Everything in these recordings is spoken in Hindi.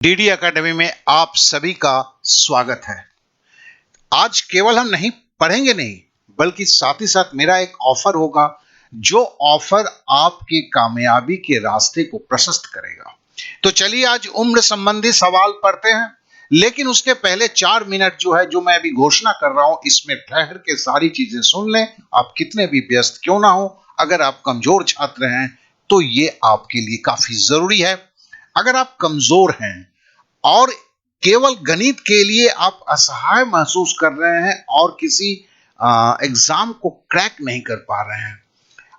डीडी एकेडमी में आप सभी का स्वागत है। आज केवल हम नहीं पढ़ेंगे नहीं, बल्कि साथ ही साथ मेरा एक ऑफर होगा, जो ऑफर आपकी कामयाबी के रास्ते को प्रशस्त करेगा। तो चलिए आज उम्र संबंधी सवाल पढ़ते हैं, लेकिन उसके पहले 4 मिनट जो है, जो मैं अभी घोषणा कर रहा हूं, इसमें ठहर के सारी चीजें सुन लें। आप कितने भी व्यस्त क्यों ना हो, अगर आप कमजोर छात्र हैं तो ये आपके लिए काफी जरूरी है। अगर आप कमजोर हैं और केवल गणित के लिए आप असहाय महसूस कर रहे हैं और किसी एग्जाम को क्रैक नहीं कर पा रहे हैं,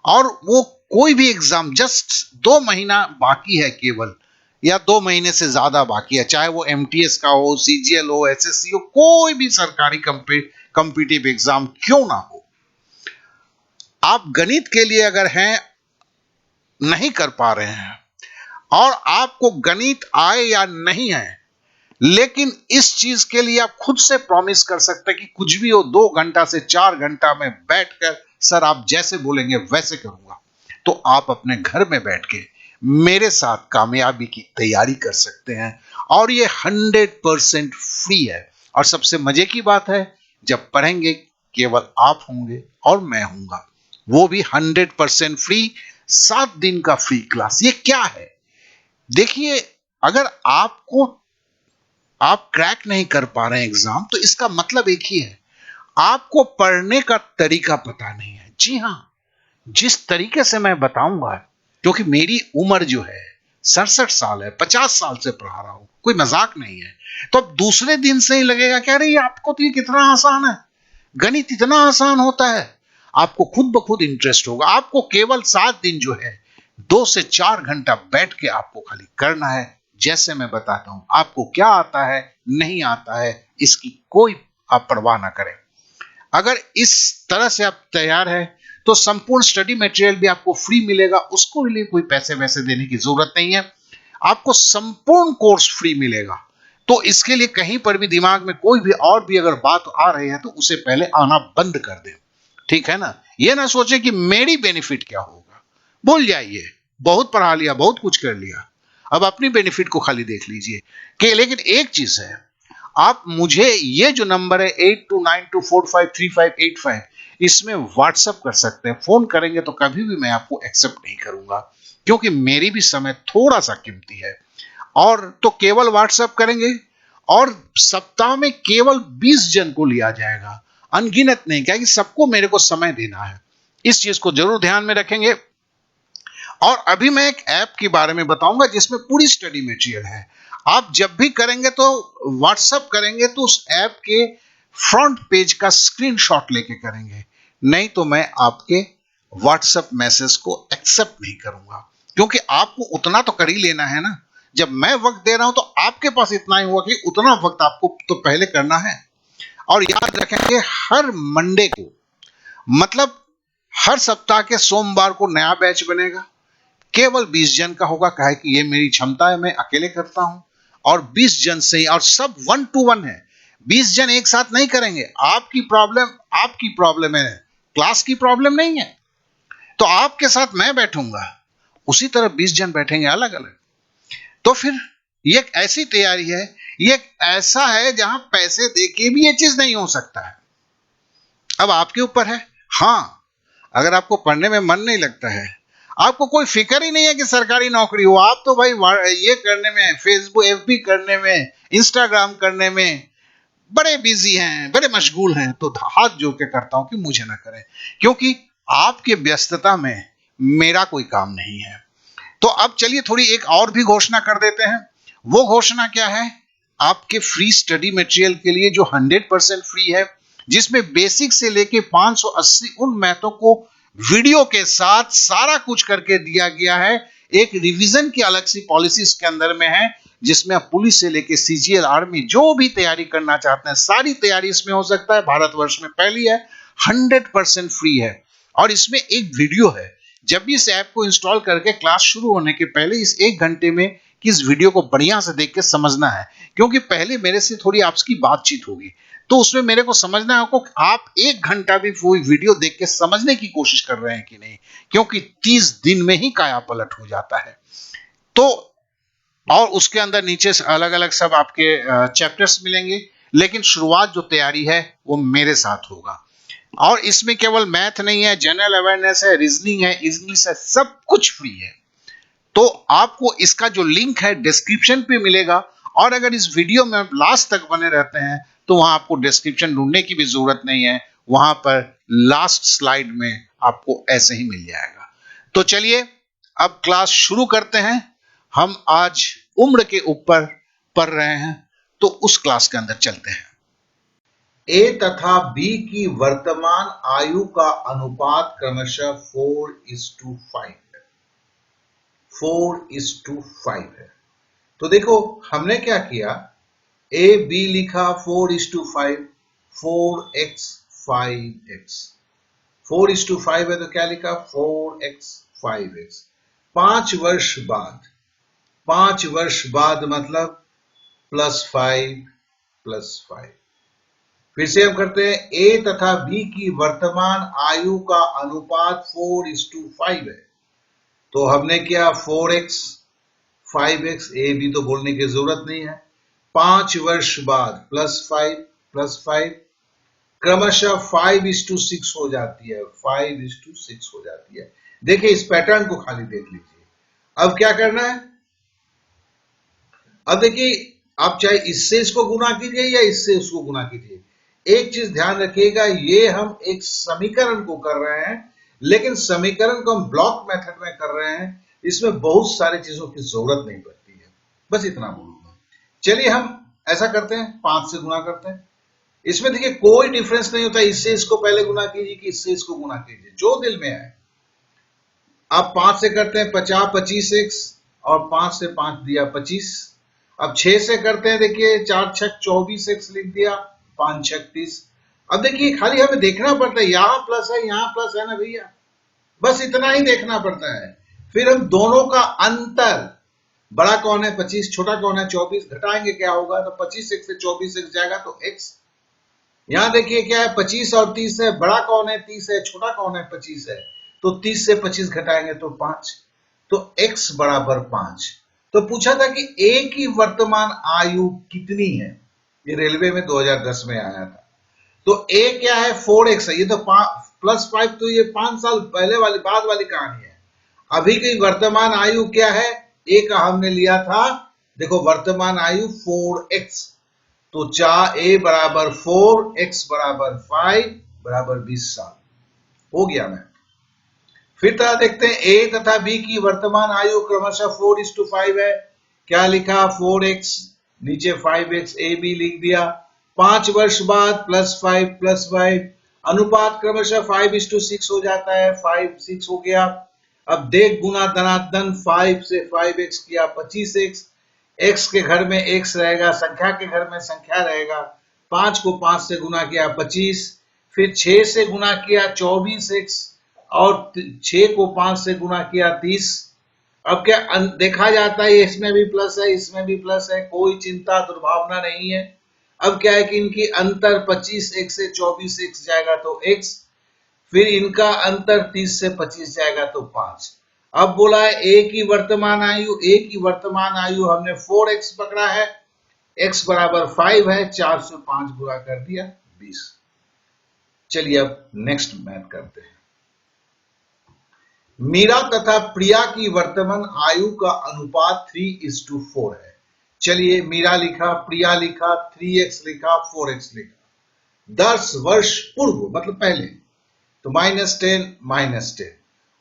और वो कोई भी एग्जाम जस्ट 2 महीना बाकी है केवल, या 2 महीने से ज्यादा बाकी है, चाहे वो एमटीएस का हो, सीजीएल हो, एसएससी हो, कोई भी सरकारी कॉम्पिटिटिव एग्जाम क्यों ना हो, आप गणित के लिए अगर हैं, नहीं कर पा रहे हैं और आपको गणित आए या नहीं है, लेकिन इस चीज के लिए आप खुद से प्रॉमिस कर सकते हैं कि कुछ भी हो 2 घंटा से 4 घंटा में बैठकर सर आप जैसे बोलेंगे वैसे करूंगा, तो आप अपने घर में बैठ के मेरे साथ कामयाबी की तैयारी कर सकते हैं। और ये 100% फ्री है। और सबसे मजे की बात है, जब पढ़ेंगे केवल आप होंगे और मैं होऊंगा, वो भी 100% फ्री। 7 दिन का फ्री क्लास। ये क्या है? देखिए, अगर आप क्रैक नहीं कर पा रहे हैं एग्जाम, तो इसका मतलब एक ही है, आपको पढ़ने का तरीका पता नहीं है। जी हां, जिस तरीके से मैं बताऊंगा, क्योंकि मेरी उम्र जो है 67 साल है, 50 साल से पढ़ा रहा हूं, कोई मजाक नहीं है। तो अब दूसरे दिन से ही लगेगा कह रही है आपको तो ये कितना आसान है, गणित इतना आसान होता है। आपको खुद ब खुद इंटरेस्ट होगा। आपको केवल 7 दिन जो है, 2 से 4 घंटा बैठ के आपको खाली करना है, जैसे मैं बताता हूं। आपको क्या आता है, नहीं आता है, इसकी कोई आप परवाह ना करें। अगर इस तरह से आप तैयार हैं, तो संपूर्ण स्टडी मटेरियल भी आपको फ्री मिलेगा। उसको लिए कोई पैसे वैसे देने की जरूरत नहीं है। आपको संपूर्ण कोर्स फ्री मिलेगा। तो इसके लिए कहीं पर भी दिमाग में कोई भी और भी अगर बात आ रही है, तो उसे पहले आना बंद कर दें। ठीक है ना? ये ना सोचे कि मेरी बेनिफिट क्या होगा। भूल जाइए, बहुत पढ़ा लिया, बहुत कुछ कर लिया, अब अपनी बेनिफिट को खाली देख लीजिए। कि लेकिन एक चीज है, आप मुझे ये जो नंबर है 8292453585, इसमें व्हाट्सएप कर सकते हैं। फोन करेंगे तो कभी भी मैं आपको एक्सेप्ट नहीं करूंगा, क्योंकि मेरी भी समय थोड़ा सा कीमती है। और तो केवल व्हाट्सएप करेंगे, और सप्ताह में केवल 20 जन को लिया जाएगा, अनगिनत नहीं, क्या कि सबको मेरे को समय देना है। इस चीज को जरूर ध्यान में रखेंगे। और अभी मैं एक ऐप के बारे में बताऊंगा जिसमें पूरी स्टडी मटेरियल है। आप जब भी करेंगे तो व्हाट्सएप करेंगे, तो उस ऐप के फ्रंट पेज का स्क्रीनशॉट लेके करेंगे, नहीं तो मैं आपके व्हाट्सएप मैसेज को एक्सेप्ट नहीं करूंगा। क्योंकि आपको उतना तो कर ही लेना है ना। जब मैं वक्त दे रहा हूं, तो आपके पास इतना ही हुआ कि उतना वक्त आपको तो पहले करना है। और याद रखेंगे, हर मंडे को, मतलब हर सप्ताह के सोमवार को नया बैच बनेगा। केवल 20 जन का होगा, कहे कि ये मेरी क्षमता है, मैं अकेले करता हूं। और 20 जन से ही, और सब 1 to 1 है। 20 जन एक साथ नहीं करेंगे। आपकी प्रॉब्लम है, क्लास की प्रॉब्लम नहीं है। तो आपके साथ मैं बैठूंगा, उसी तरह 20 जन बैठेंगे अलग अलग। तो फिर ये एक ऐसी तैयारी है, ये एक ऐसा है जहां पैसे देके भी ये चीज नहीं हो सकता है। अब आपके ऊपर है। हां, अगर आपको पढ़ने में मन नहीं लगता है, आपको कोई फिक्र ही नहीं है कि सरकारी नौकरी हो, आप तो भाई ये करने में, फेसबुक एफबी करने में, इंस्टाग्राम करने में बड़े बिजी हैं, बड़े मशगूल हैं, तो हाथ जोड़ के करता हूं कि मुझे ना करें, क्योंकि आपके व्यस्तता में मेरा कोई काम नहीं है। तो अब चलिए थोड़ी एक और भी घोषणा कर देते हैं। वो घोषणा क्या है? आपके फ्री स्टडी मटेरियल के लिए, जो 100% फ्री है, जिसमें बेसिक से लेके 580 उन मैथों को वीडियो के साथ सारा कुछ करके दिया गया है। एक रिवीजन की अलग सी पॉलिसी इसके अंदर में है, जिसमें आप पुलिस से लेके सीजीएल, आर्मी, जो भी तैयारी करना चाहते हैं, सारी तैयारी इसमें हो सकता है। भारतवर्ष में पहली है, 100% फ्री है। और इसमें एक वीडियो है। जब भी इस ऐप को इंस्टॉल करके क्लास शुरू होने के पहले इस 1 घंटे में कि इस वीडियो को बढ़िया से देख के समझना है, क्योंकि पहले मेरे से थोड़ी आपकी बातचीत होगी, तो उसमें मेरे को समझना है आपको, आप 1 घंटा भी कोई वीडियो देख के समझने की कोशिश कर रहे हैं कि नहीं, क्योंकि 30 दिन में ही काया पलट हो जाता है। तो और उसके अंदर नीचे से अलग अलग सब आपके चैप्टर्स मिलेंगे, लेकिन शुरुआत जो तैयारी है वो मेरे साथ होगा। और इसमें केवल मैथ नहीं है, जनरल अवेयरनेस है, रीजनिंग है, इंग्लिश है, सब कुछ फ्री है। तो आपको इसका जो लिंक है डिस्क्रिप्शन पे मिलेगा, और अगर इस वीडियो में आप लास्ट तक बने रहते हैं तो वहां आपको डिस्क्रिप्शन ढूंढने की भी जरूरत नहीं है, वहां पर लास्ट स्लाइड में आपको ऐसे ही मिल जाएगा। तो चलिए अब क्लास शुरू करते हैं। हम आज उम्र के ऊपर पढ़ रहे हैं, तो उस क्लास के अंदर चलते हैं। ए तथा बी की वर्तमान आयु का अनुपात क्रमशः 4:5 है। 4:5 है। तो देखो हमने क्या किया, ए बी लिखा 4:5, 4x 5x। 4:5 है तो क्या लिखा, 4x 5x। 5 वर्ष बाद, 5 वर्ष बाद मतलब +5 +5। फिर से हम करते हैं, ए तथा बी की वर्तमान आयु का अनुपात 4:5 है। तो हमने किया 4x 5x, ए बी तो बोलने की जरूरत नहीं है। 5 वर्ष बाद +5 +5, क्रमशः 5:6 हो जाती है, 5:6 हो जाती है। देखिए इस पैटर्न को खाली देख लीजिए। अब क्या करना है, अब देखिए आप चाहे इससे इसको गुना कीजिए या इससे उसको गुना कीजिए, एक चीज ध्यान रखिएगा, ये हम एक समीकरण को कर रहे हैं, लेकिन समीकरण को हम ब्लॉक मेथड में कर रहे हैं, इसमें बहुत सारी चीजों की जरूरत नहीं पड़ती है। बस इतना बोलूंगा। चलिए हम ऐसा करते हैं, 5 से गुना करते हैं। इसमें देखिए कोई डिफरेंस नहीं होता, इससे इसको पहले गुना कीजिए कि इससे इसको गुना कीजिए, जो दिल में आए। अब 5 से करते हैं 50 25x, और 5 से 5 दिया 25। अब 6 से करते हैं, देखिए 4 6 24x लिख दिया, 5 6 30। अब देखिए खाली हमें देखना पड़ता है, यहां प्लस है यहां प्लस है ना भैया, बस इतना ही देखना पड़ता है। फिर हम दोनों का अंतर, बड़ा कौन है 25, छोटा कौन है 24, घटाएंगे क्या होगा, तो 25x से 24x जाएगा तो x। यहां देखिए क्या है, 25 और 30 है, बड़ा कौन है 30 है, छोटा कौन है 25 है, तो 30 से 25 घटाएंगे तो 5, तो x बराबर 5। तो पूछा था कि ए की वर्तमान आयु कितनी है, ये रेलवे में 2010 में आया था। तो ए क्या है, 4x है, ये तो +5, तो ये 5 साल पहले वाली बाद वाली कहानी है। अभी की वर्तमान आयु क्या है, ए का हमने लिया था, देखो वर्तमान आयु 4x, तो 4 ए बराबर 4, x बराबर 5 बराबर 20 साल हो गया। मैं फिर तरह देखते हैं, ए तथा बी की वर्तमान आयु क्रमशः 4:5 है। क्या लिखा, 4x नीचे 5x, ए बी लिख दिया। 5 वर्ष बाद +5 +5, अनुपात क्रमशः 5:6 हो जाता है, 5 6 हो गया। अब देख गुना धनाधन, 5 से 5x किया 25x, x के घर में x रहेगा, संख्या के घर में संख्या रहेगा। 5 को 5 से गुना किया 25, फिर 6 से गुना किया 24x, और 6 को 5 से गुना किया 30। अब क्या देखा जाता है, इसमें भी प्लस है इसमें भी प्लस है, कोई चिंता दुर्भावना नहीं है। अब क्या है कि इनकी अंतर 25x से 24x जाएगा तो x, फिर इनका अंतर 30 से 25 जाएगा तो 5। अब बोला है ए की वर्तमान आयु, ए की वर्तमान आयु हमने 4x पकड़ा है, x बराबर 5 है, 4 से 5 गुणा कर दिया 20। चलिए अब नेक्स्ट मैथ करते हैं। मीरा तथा प्रिया की वर्तमान आयु का अनुपात 3:4 है। चलिए मीरा लिखा, प्रिया लिखा, 3x लिखा, 4x लिखा। 10 वर्ष पूर्व मतलब पहले, तो -10 -10,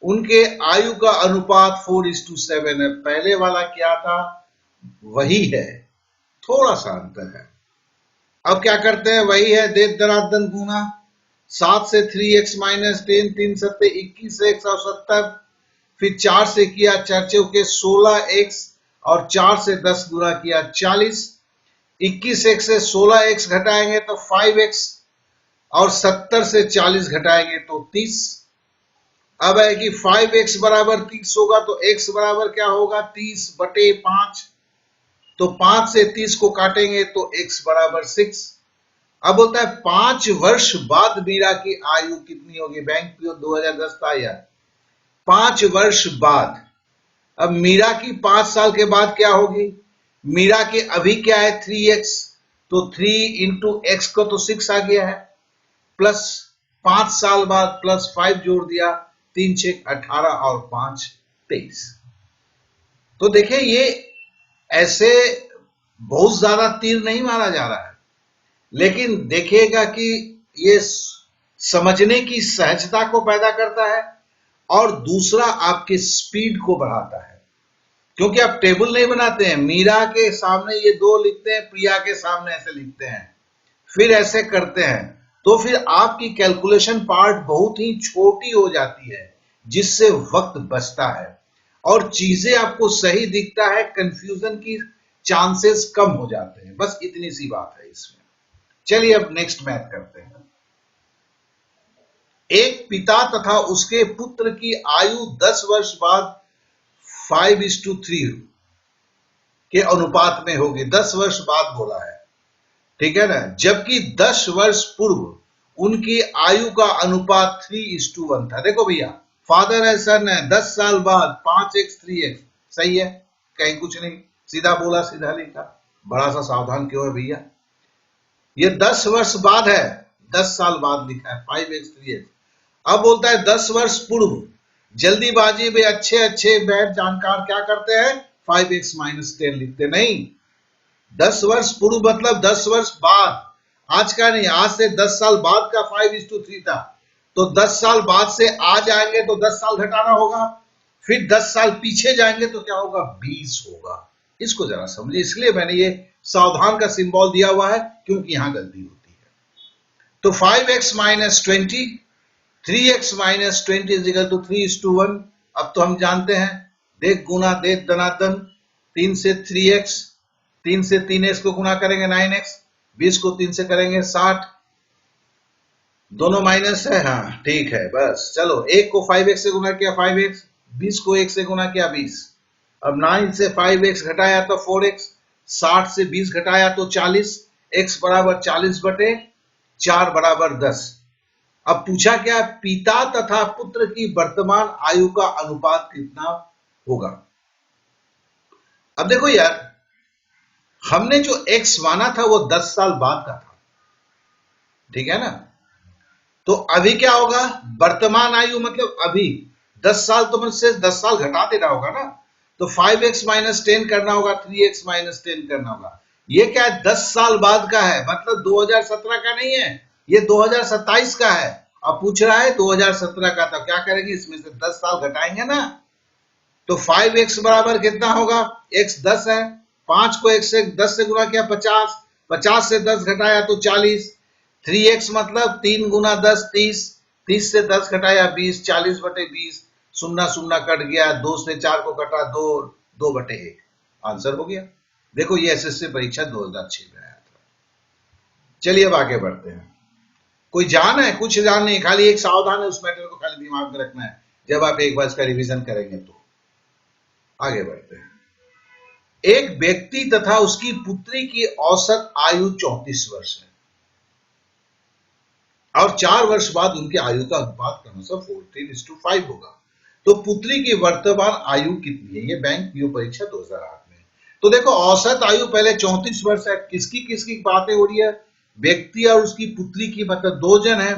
उनके आयु का अनुपात 4:7 है। पहले वाला क्या था वही है, थोड़ा सा अंतर है। अब क्या करते हैं, वही है, दे दरादन गुना, 7 से 3x -10, 3 7 21x और 70, फिर 4 से किया 4 चौके 16x, और 4 से 10 गुना किया 40। 21x से 16x घटाएंगे तो 5x, और 70 से 40 घटाएंगे तो 30। अब है कि 5x बराबर 30 होगा तो x बराबर क्या होगा, 30/5, तो 5 से 30 को काटेंगे तो x बराबर 6। अब बोलता है 5 वर्ष बाद मीरा की आयु कितनी होगी, बैंक पीओ 2010 था यार। 5 वर्ष बाद, अब मीरा की 5 साल के बाद क्या होगी? मीरा के अभी क्या है 3x, तो 3 इंटू एक्स को तो 6 आ गया है, प्लस 5 साल बाद प्लस 5 जोड़ दिया, 3 6 18 और 5 23। तो देखिए ये ऐसे बहुत ज्यादा तीर नहीं मारा जा रहा है, लेकिन देखिएगा कि ये समझने की सहजता को पैदा करता है और दूसरा आपके स्पीड को बढ़ाता है। क्योंकि आप टेबल नहीं बनाते हैं, मीरा के सामने ये 2 लिखते हैं, प्रिया के सामने ऐसे लिखते हैं, फिर ऐसे करते हैं, तो फिर आपकी कैलकुलेशन पार्ट बहुत ही छोटी हो जाती है, जिससे वक्त बचता है और चीजें आपको सही दिखता है, कंफ्यूजन की चांसेस कम हो जाते हैं। बस इतनी सी बात है इसमें। चलिए अब नेक्स्ट मैथ करते हैं। एक पिता तथा उसके पुत्र की आयु 10 वर्ष बाद 5:3 के अनुपात में होगी। 10 वर्ष बाद बोला है, ठीक है ना, जबकि 10 वर्ष पूर्व उनकी आयु का अनुपात 3:1 था। देखो भैया, फादर है सन है, 10 साल बाद 5x 3x, सही है, कहीं कुछ नहीं, सीधा बोला सीधा लिखा। बड़ा सा सावधान क्यों है भैया? ये 10 वर्ष बाद है, 10 साल बाद लिखा है 5x 3x। अब बोलता है 10 वर्ष पूर्व, जल्दीबाजी में अच्छे अच्छे बैठ जानकार क्या करते हैं, 5x - 10 लिखते नहीं। 10 वर्ष पूर्व मतलब 10 वर्ष बाद, आज का नहीं, आज से 10 साल बाद का 5:3 था, तो 10 साल बाद से आ जाएंगे तो 10 साल घटाना होगा, फिर 10 साल पीछे जाएंगे तो क्या होगा, 20 होगा। इसको जरा समझिए, इसलिए मैंने ये सावधान का सिंबल दिया हुआ है, क्योंकि यहां गलती होती है। तो 5x - 20, 3x - 20 = 3:1। अब तो हम जानते हैं, देख गुना देख धनाधन, 3 से 3x, 3 से 3x को गुना करेंगे 9x, 20 को 3 से करेंगे 60, दोनों माइनस है, हाँ ठीक है, बस चलो, 1 को 5x से गुना किया 5x, 20 को 1 से गुना किया 20। अब 9 से 5x घटाया तो 4x, 60 से 20 घटाया तो 40, x बराबर 40/4 बराबर 10। अब पूछा क्या, पिता तथा पुत्र की वर्तमान आयु का अनुपात कितना होगा। अब देखो यार, हमने जो x माना था वो 10 साल बाद का था, ठीक है ना, तो अभी क्या होगा, वर्तमान आयु मतलब अभी 10 साल, तो मुझसे 10 साल घटा देना होगा ना, तो 5x - 10 करना होगा, 3x - 10 करना होगा। ये क्या है, 10 साल बाद का है, मतलब 2017 का नहीं है, ये 2027 का है। अब पूछ रहा है 2017 का, तो क्या करेंगे, इसमें से 10 साल घटाएंगे ना, तो 5x बराबर कितना होगा, x 10 है, 5 को 1 से 10 से गुना किया 50, 50 से 10 घटाया तो 40, 3x मतलब 3 गुना 10 30, 30 से 10 घटाया 20, 40/20, सुन्ना सुन्ना कट गया, 2 से 4 को कटा 2, 2/1, आंसर हो गया। देखो ये एसएससी परीक्षा 2006 में आया था। चलिए अब आगे बढ़ते हैं। कोई जान है, कुछ जान नहीं, खाली एक सावधान है, उस मैटर को खाली दिमाग में रखना है जब आप एक बार इसका रिवीजन करेंगे तो। आगे बढ़ते हैं। एक व्यक्ति तथा उसकी पुत्री की औसत आयु 34 वर्ष है और 4 वर्ष बाद उनकी आयु का अनुपात क्रमशः 14:5 होगा। तो पुत्री की वर्तमान आयु कितनी है, ये बैंक पीओ परीक्षा 2008 में। तो देखो औसत आयु पहले 34 वर्ष है, किसकी किसकी बातें हो रही है, व्यक्ति और उसकी पुत्री की, मतलब 2 जन है,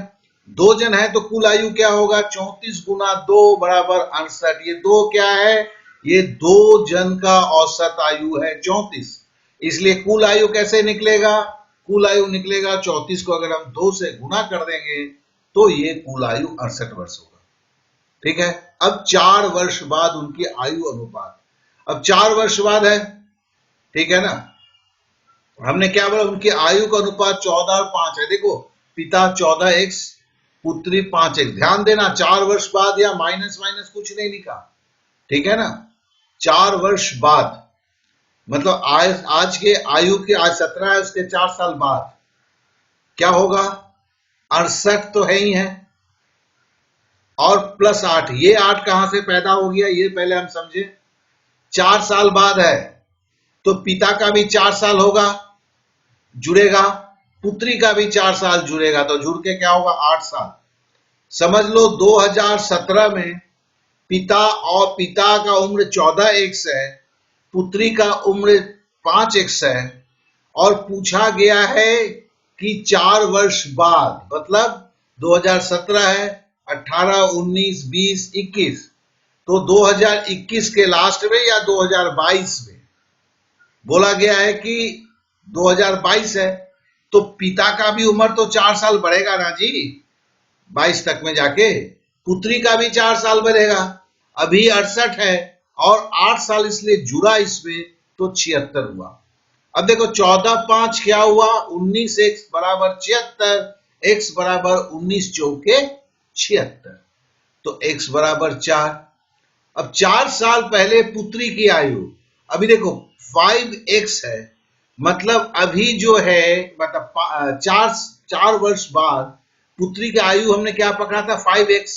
2 जन है तो कुल आयु क्या होगा, 34 गुना 2 बराबर 68। ये 2 क्या है, ये 2 जन का औसत आयु है 34, इसलिए कुल आयु कैसे निकलेगा, कुल आयु निकलेगा 34 को अगर हम 2 से गुना कर देंगे तो ये कुल आयु 68 वर्ष होगा, ठीक है। अब 4 वर्ष बाद उनकी आयु अनुपात, अब 4 वर्ष बाद है, ठीक है ना, हमने क्या बोला, उनकी आयु का अनुपात 14 और 5 है। देखो पिता 14x, पुत्री 5x, ध्यान देना 4 वर्ष बाद या माइनस माइनस कुछ नहीं लिखा, ठीक है ना, 4 वर्ष बाद मतलब आज के आयु के, आज 17 है, उसके 4 साल बाद क्या होगा, 68 तो है ही है, और प्लस 8, ये 8 कहां से पैदा हो गया, ये पहले हम समझे। 4 साल बाद है तो पिता का भी 4 साल होगा, जुड़ेगा, पुत्री का भी 4 साल जुड़ेगा, तो जुड़ के क्या होगा 8 साल। समझ लो 2017 में पिता का उम्र 14x है, पुत्री का उम्र 5x है, और पूछा गया है कि 4 वर्ष बाद, मतलब 2017 है, 18, 19, 20, 21, तो 2021 के लास्ट में या 2022 में बोला गया है कि 2022 है, तो पिता का भी उम्र तो 4 साल बढ़ेगा ना जी, 22 तक में जाके। पुत्री का भी 4 साल बढ़ेगा, अभी 68 है और 8 साल इसलिए जुड़ा इसमें, तो 76 हुआ। अब देखो 14 5 क्या हुआ, 19x बराबर 76, x बराबर 19 चौके 76, तो x बराबर 4। अब 4 साल पहले पुत्री की आयु, अभी देखो 5x है, मतलब अभी जो है, मतलब 4 वर्ष बाद पुत्री की आयु हमने क्या पकड़ा था, 5x,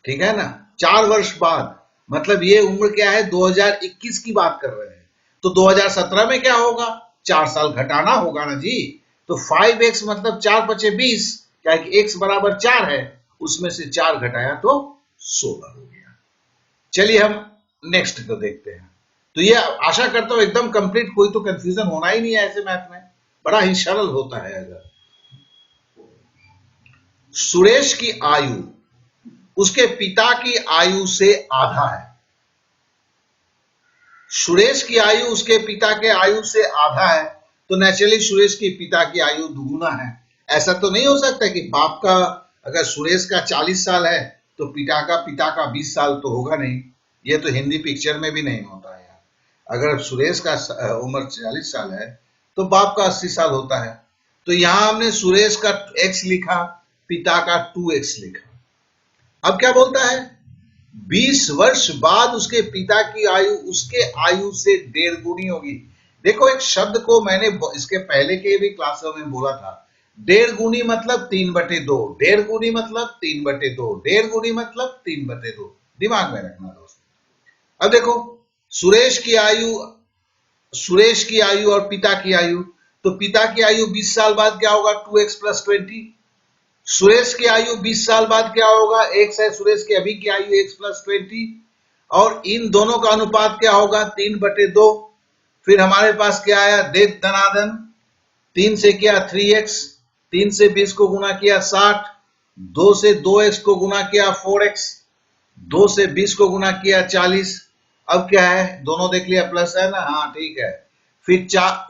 ठीक है ना। 4 वर्ष बाद मतलब ये उम्र क्या है, 2021 की बात कर रहे हैं, तो 2017 में क्या होगा, 4 साल घटाना होगा ना जी। तो 5x मतलब 4 पचे 20, क्या कि x बराबर 4 है, उसमें से 4 घटाया तो 16 हो गया। चलिए हम नेक्स्ट को देखते हैं। तो ये आशा करता हूं एकदम कंप्लीट, कोई तो कंफ्यूजन होना ही नहीं है ऐसे मैथ में, बड़ा ही सरल होता है। अगर सुरेश की आयु उसके पिता की आयु से आधा है, सुरेश की आयु उसके पिता के आयु से आधा है, तो नेचुरली सुरेश के पिता की आयु दुगुना है। ऐसा तो नहीं हो सकता कि बाप का, अगर सुरेश का 40 साल है तो पिता का 20 साल तो होगा नहीं, ये तो हिंदी पिक्चर में भी नहीं होता है यार। अगर सुरेश का उम्र 40 साल है तो बाप का 80 साल होता है, तो यहां हमने सुरेश का x लिखा, पिता का 2x लिखा। अब क्या बोलता है, 20 वर्ष बाद उसके पिता की आयु उसके आयु से 1.5 गुनी होगी। देखो एक शब्द को मैंने इसके पहले के भी क्लासों में बोला था, 1.5 गुनी मतलब 3/2, 1.5 गुनी मतलब 3/2, 1.5 गुनी मतलब 3/2, दिमाग में रखना दोस्त। अब देखो सुरेश की आयु और पिता की आयु, तो पिता की आयु 20 साल बाद क्या होगा, 2x + 20। सुरेश की आयु 20 साल बाद क्या होगा, x है सुरेश की अभी की आयु, x + 20, और इन दोनों का अनुपात क्या होगा, 3/2। फिर हमारे पास क्या आया, देख धनाधन, 3 से किया 3x, 3 से 20 को गुना किया 60, 2 से 2x को गुना किया 4x, 2 से 20 को गुना किया 40। अब क्या है, दोनों देख लिया, प्लस है ना, हाँ ठीक है। फिर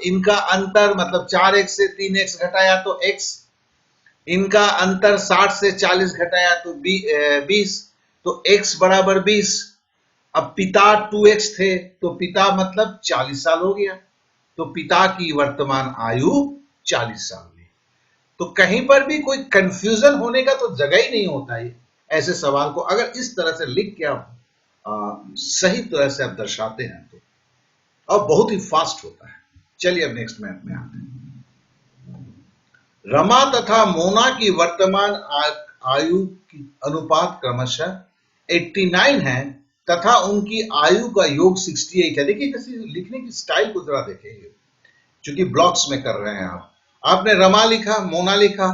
इनका अंतर मतलब 4x से 3x घटाया तो x, इनका अंतर 60 से 40 घटाया तो 20, तो x बराबर 20। अब पिता 2x थे तो पिता मतलब 40 साल हो गया, तो पिता की वर्तमान आयु 40 साल हुई। तो कहीं पर भी कोई कंफ्यूजन होने का तो जगह ही नहीं होता है। ऐसे सवाल को अगर इस तरह से लिख के आप सही तरह से आप दर्शाते हैं तो अब बहुत ही फास्ट होता है। चलिए अब नेक्स्ट मैथ में आते हैं। रमा तथा मोना की वर्तमान आयु की अनुपात क्रमशः 89 है तथा उनकी आयु का योग 68 है। देखिए कैसे लिखने की स्टाइल को जरा देखिए, क्योंकि ब्लॉक्स में कर रहे हैं आप। आपने रमा लिखा, मोना लिखा,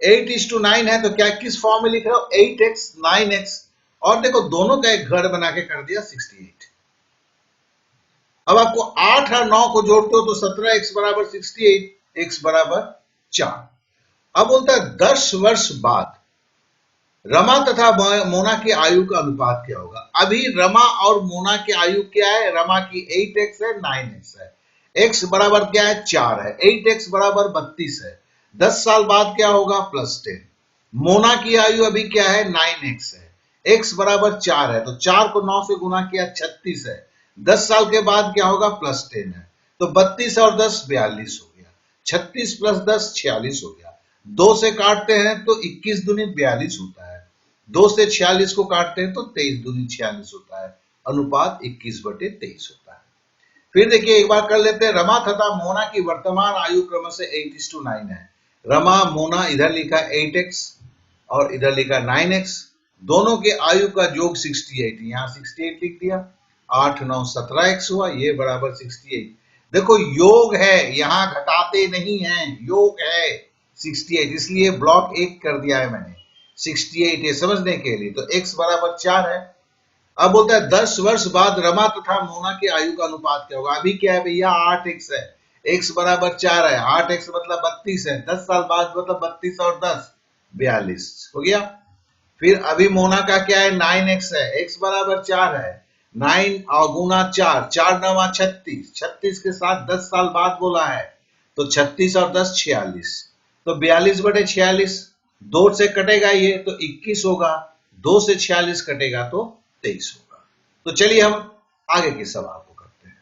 8:9 है तो क्या किस फॉर्म में लिख रहे हो, 8x 9x, और देखो दोनों का एक घर बना के कर दिया 68। अब आपको 8 और 9 को जोड़ते हो तो 17x बराबर 68, x बराबर 4। अब बोलता है 10 वर्ष बाद रमा तथा मोना की आयु का अनुपात क्या होगा। अभी रमा और मोना की आयु क्या है, रमा की 8x है, 9x है, x बराबर क्या है, 4 है, 8x बराबर 32 है। 10 साल बाद क्या होगा, +10। मोना की आयु अभी क्या है, 9x है, x बराबर 4 है, तो 4 को 9 से गुना किया 36 है। 10 साल के बाद क्या होगा, +10 है, तो 32 और 10 42 हो गया, 36 + 10 46 हो गया। 2 से काटते हैं तो 21 दूनी 42 होता है, 2 से 46 को काटते हैं तो 23 दूनी 46 होता है, अनुपात 21/23 होता है। फिर देखिए एक बार कर लेते हैं, रमा तथा मोना की वर्तमान आयु क्रम से 8:9 है। रमा मोना इधर लिखा 8x और इधर लिखा 9x, दोनों के आयु का योग 68, यहां 68 लिख दिया, 8 9 17x हुआ, ये बराबर 68। देखो योग है, यहां घटाते नहीं है, योग है 68, इसलिए ब्लॉक 1 कर दिया है मैंने। 68, ये समझने के लिए। तो x बराबर 4 है। अब बोलता है 10 वर्ष बाद रमा तथा मोना की आयु का अनुपात क्या होगा। अभी क्या है भैया, 8x है, x बराबर 4 है, 8x मतलब 32 है, 10 साल बाद मतलब 32 और 10 42 हो गया। फिर अभी मोना का क्या है, 9x है, x बराबर 4 है, 9 और गुना 4, 4 9 36, 36 के साथ 10 साल बाद बोला है, तो 36 और 10 46, तो 42/46, 2 से कटेगा ये तो 21 होगा, 2 से 46 कटेगा तो 23 होगा। तो चलिए हम आगे के सवाल को करते हैं।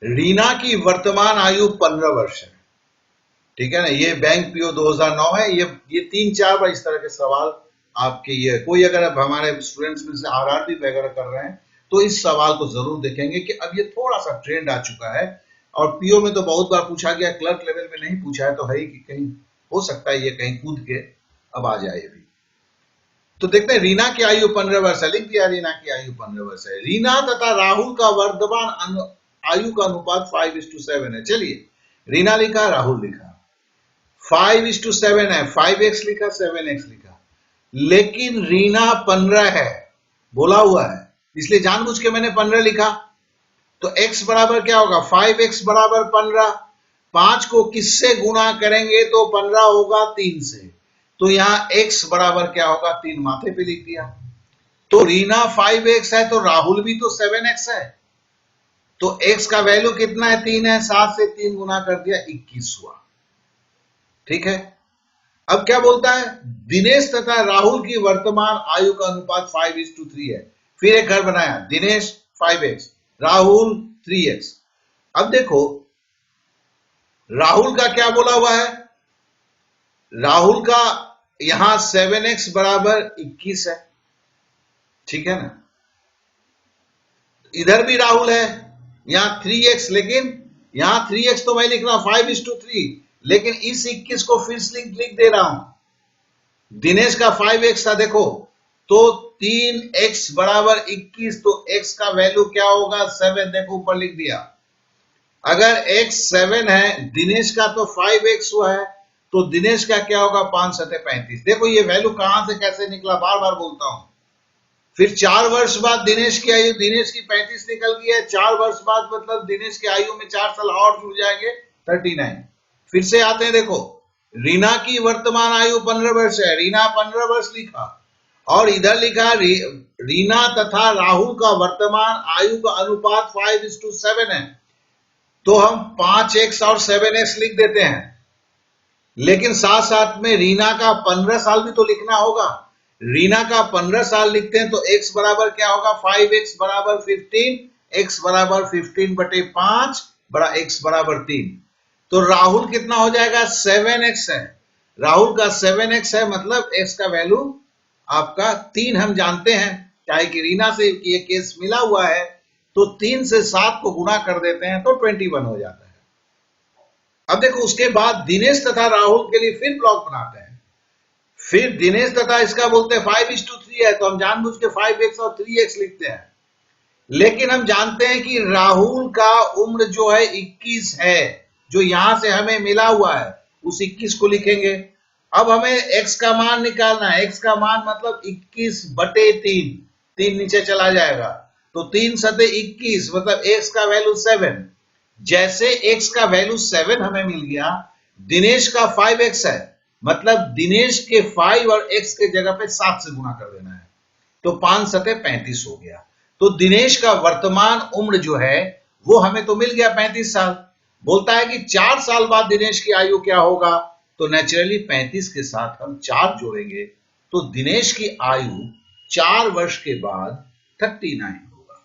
रीना की वर्तमान आयु 15 वर्ष है, ठीक है ना। ये बैंक पीओ 2009 है। ये 3-4 बार इस तरह के सवाल आपके, ये कोई अगर अब हमारे स्टूडेंट्स में से आरआरबी वगैरह कर रहे हैं तो इस सवाल को जरूर देखेंगे कि अब ये थोड़ा सा ट्रेंड आ चुका है, और पीओ में तो बहुत बार पूछा गया, क्लर्क लेवल में नहीं पूछा है, तो है कि कहीं हो सकता है ये कहीं कूद के अब आ जाए भी। तो देखते हैं, रीना की आयु 15 वर्ष है, लिख दिया रीना की आयु 15 वर्ष है। रीना तथा राहुल का वर्तमान आयु का अनुपात 5:7 है। चलिए, रीना लिखा, राहुल लिखा, 5:7 है, 5x लिखा, 7x लिखा, लेकिन रीना 15 है, बोला हुआ है, इसलिए जानबूझ के मैंने 15 लिखा। तो x बराबर क्या होगा, 5x बराबर 15, 5 को किससे गुणा करेंगे तो 15 होगा 3 से, तो यहां x बराबर क्या होगा, 3 माथे पे लिख दिया। तो रीना 5x है तो राहुल भी तो 7x है, तो x का वैल्यू कितना है, 3 है, 7 से 3 गुना कर दिया, 21 हुआ। ठीक है। अब क्या बोलता है, दिनेश तथा राहुल की वर्तमान आयु का अनुपात 5:3 है। फिर एक घर बनाया, दिनेश 5x, राहुल 3x। अब देखो राहुल का क्या बोला हुआ है, राहुल का यहां 7x बराबर 21 है, ठीक है ना। इधर भी राहुल है, यहां 3x, लेकिन यहां 3x तो मैं लिख रहा हूं 5:3, लेकिन इस 21 को फिर लिख दे रहा हूं। दिनेश का 5x था, देखो, तो 3x बराबर 21, तो x का वैल्यू क्या होगा, 7, देखो ऊपर लिख दिया। अगर x 7 है, दिनेश का तो 5x हुआ है, तो दिनेश का क्या होगा, 5 7 35। देखो ये वैल्यू कहां से कैसे निकला, बार बार बोलता हूं। फिर 4 वर्ष बाद दिनेश की आयु, दिनेश की 35 निकल गई है, 4 वर्ष बाद मतलब दिनेश की आयु में 4 साल और जुड़ जाएंगे, 39। फिर से आते हैं, देखो रीना की वर्तमान आयु 15 वर्ष है, रीना 15 वर्ष लिखा, और इधर लिखा रीना तथा राहुल का वर्तमान आयु का अनुपात 5:7 है, तो हम 5x और 7x लिख देते हैं, लेकिन साथ साथ में रीना का 15 साल भी तो लिखना होगा। रीना का 15 साल लिखते हैं तो x बराबर क्या होगा, 5x बराबर 15, x बराबर 15/5 बड़ा x बराबर 3। तो राहुल कितना हो जाएगा, 7x है, राहुल का 7x है, मतलब x का वैल्यू आपका 3 हम जानते हैं, चाहे कि रीना से ये केस मिला हुआ है, तो 3 से 7 को गुणा कर देते हैं तो 21 हो जाता है। अब देखो उसके बाद दिनेश तथा राहुल के लिए फिर ब्लॉक बनाते हैं। फिर दिनेश तथा इसका बोलते हैं 5:3 है, तो हम जानबूझ के 5x और 3x लिखते हैं, लेकिन हम जानते हैं कि राहुल का उम्र जो है 21 है, जो यहां से हमें मिला हुआ है, उस 21 को लिखेंगे। अब हमें x का मान निकालना है, x का मान मतलब 21/3, 3 नीचे चला जाएगा, तो 3 7 21, मतलब x का वैल्यू 7। जैसे x का वैल्यू 7 हमें मिल गया, दिनेश का 5x है, मतलब दिनेश के 5 और x के जगह पे 7 से गुणा कर देना है, तो 5 7 35 हो गया। तो दिनेश का वर्तमान उम्र जो है वो हमें तो मिल गया 35 साल। बोलता है कि 4 साल बाद दिनेश की आयु क्या होगा, तो नेचुरली 35 के साथ हम 4 जोड़ेंगे, तो दिनेश की आयु 4 वर्ष के बाद 39 होगा।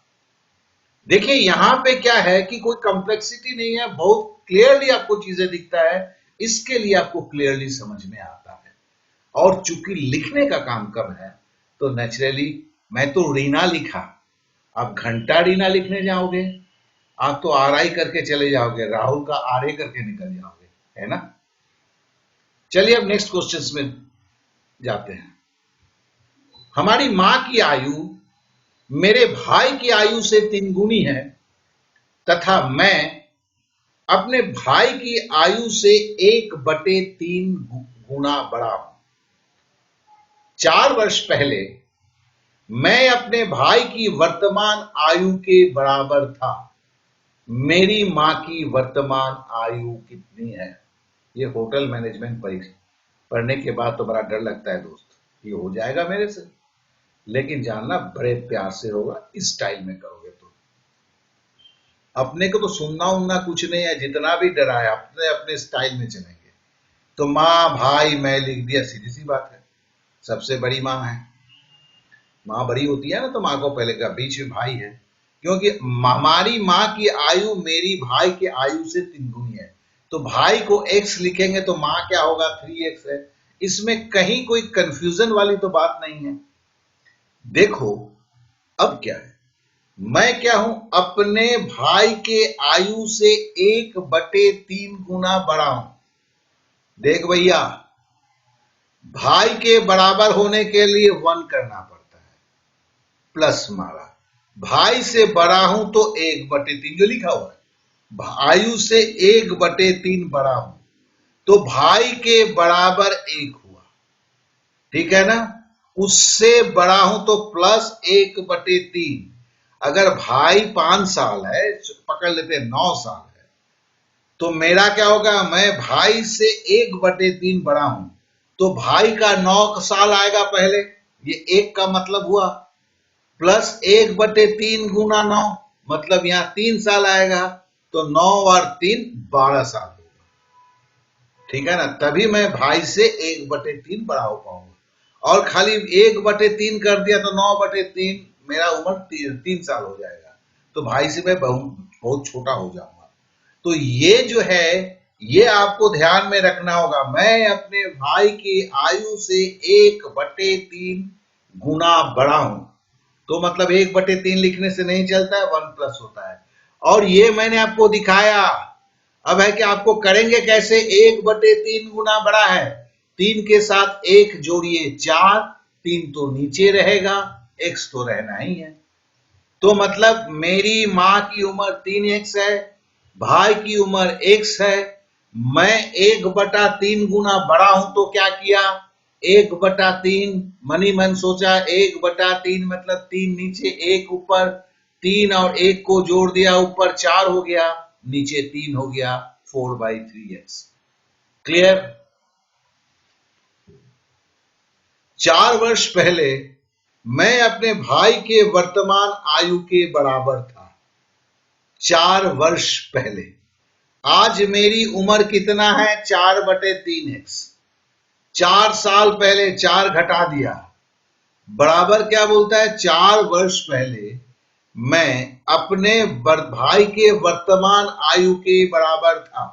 देखिए यहां पे क्या है कि कोई कॉम्प्लेक्सिटी नहीं है, बहुत क्लियरली आपको चीजें दिखता है, इसके लिए आपको क्लियरली समझ में आता है। और चूंकि लिखने का काम कम है, तो नेचुरली मैं तो रीना लिखा, आप घंटा रीना लिखने जाओगे, आप तो RI करके चले जाओगे, राहुल का RA करके निकल जाओगे, है ना। चलिए अब नेक्स्ट क्वेश्चन में जाते हैं। हमारी मां की आयु मेरे भाई की आयु से 3 गुनी है, तथा मैं अपने भाई की आयु से 1/3 गुना बड़ा हूं। 4 वर्ष पहले मैं अपने भाई की वर्तमान आयु के बराबर था। मेरी मां की वर्तमान आयु कितनी है? ये होटल मैनेजमेंट परीक्षा पढ़ने के बाद तो बड़ा डर लगता है दोस्त, ये हो जाएगा मेरे से, लेकिन जानना बड़े प्यार से होगा, इस स्टाइल में करोगे तो। अपने को तो सुनना उनना कुछ नहीं है, जितना भी डरा है अपने अपने स्टाइल में चलेंगे। तो माँ भाई मैं लिख दिया, सीधी सी बात है, सबसे बड़ी माँ है। माँ बड़ी होती है ना तो माँ को पहले का, बीच में भाई है, क्योंकि हमारी माँ की आयु मेरी भाई की आयु से 3 गुनी है। तो भाई को x लिखेंगे तो माँ क्या होगा, 3x है। इसमें कहीं कोई कंफ्यूजन वाली तो बात नहीं है। देखो अब क्या है, मैं क्या हूं, अपने भाई के आयु से 1/3 गुना बड़ा हूं। देख भैया, भाई के बराबर होने के लिए 1 करना पड़ता है, प्लस मारा। भाई से बड़ा हूं तो 1/3 जो लिखा हुआ है, आयु से 1/3 बड़ा हूं तो भाई के बराबर 1 हुआ, ठीक है ना। उससे बड़ा हूं तो प्लस 1/3। अगर भाई 5 साल है, पकड़ लेते हैं 9 साल है, तो मेरा क्या होगा, मैं भाई से 1/3 बड़ा हूं तो भाई का 9 साल आएगा पहले, ये 1 का मतलब हुआ, प्लस 1/3 गुना 9, मतलब यहां 3 साल आएगा, तो 9 और 3 12 साल होगा, ठीक है ना। तभी मैं भाई से 1/3 बड़ा हो पाऊंगा। और खाली 1/3 कर दिया तो 9/3, मेरा उम्र 3 साल हो जाएगा, तो भाई से मैं बहुत छोटा हो जाऊंगा। तो ये जो है, ये आपको ध्यान में रखना होगा, मैं अपने भाई की आयु से 1/3 गुना बड़ा हूं, तो मतलब 1/3 लिखने से नहीं चलता है, 1 प्लस होता है। और ये मैंने आपको दिखाया। अब है कि आपको करेंगे कैसे, 1/3 गुना बड़ा है, 3 के साथ 1 जोड़िए 4, 3 तो नीचे रहेगा, x तो रहना ही है। तो मतलब मेरी मां की उम्र 3x है, भाई की उम्र x है, मैं 1/3 गुना बड़ा हूं तो क्या किया, 1/3 मनी मन सोचा, 1/3 मतलब 3 नीचे 1 ऊपर, 3 और 1 को जोड़ दिया, ऊपर 4 हो गया, नीचे 3 हो गया, 4/3x। क्लियर। 4 वर्ष पहले मैं अपने भाई के वर्तमान आयु के बराबर था। 4 वर्ष पहले। आज मेरी उम्र कितना है, 4/3x। 4 साल पहले 4 घटा दिया, बराबर क्या बोलता है, 4 वर्ष पहले मैं अपने भाई के वर्तमान आयु के बराबर था।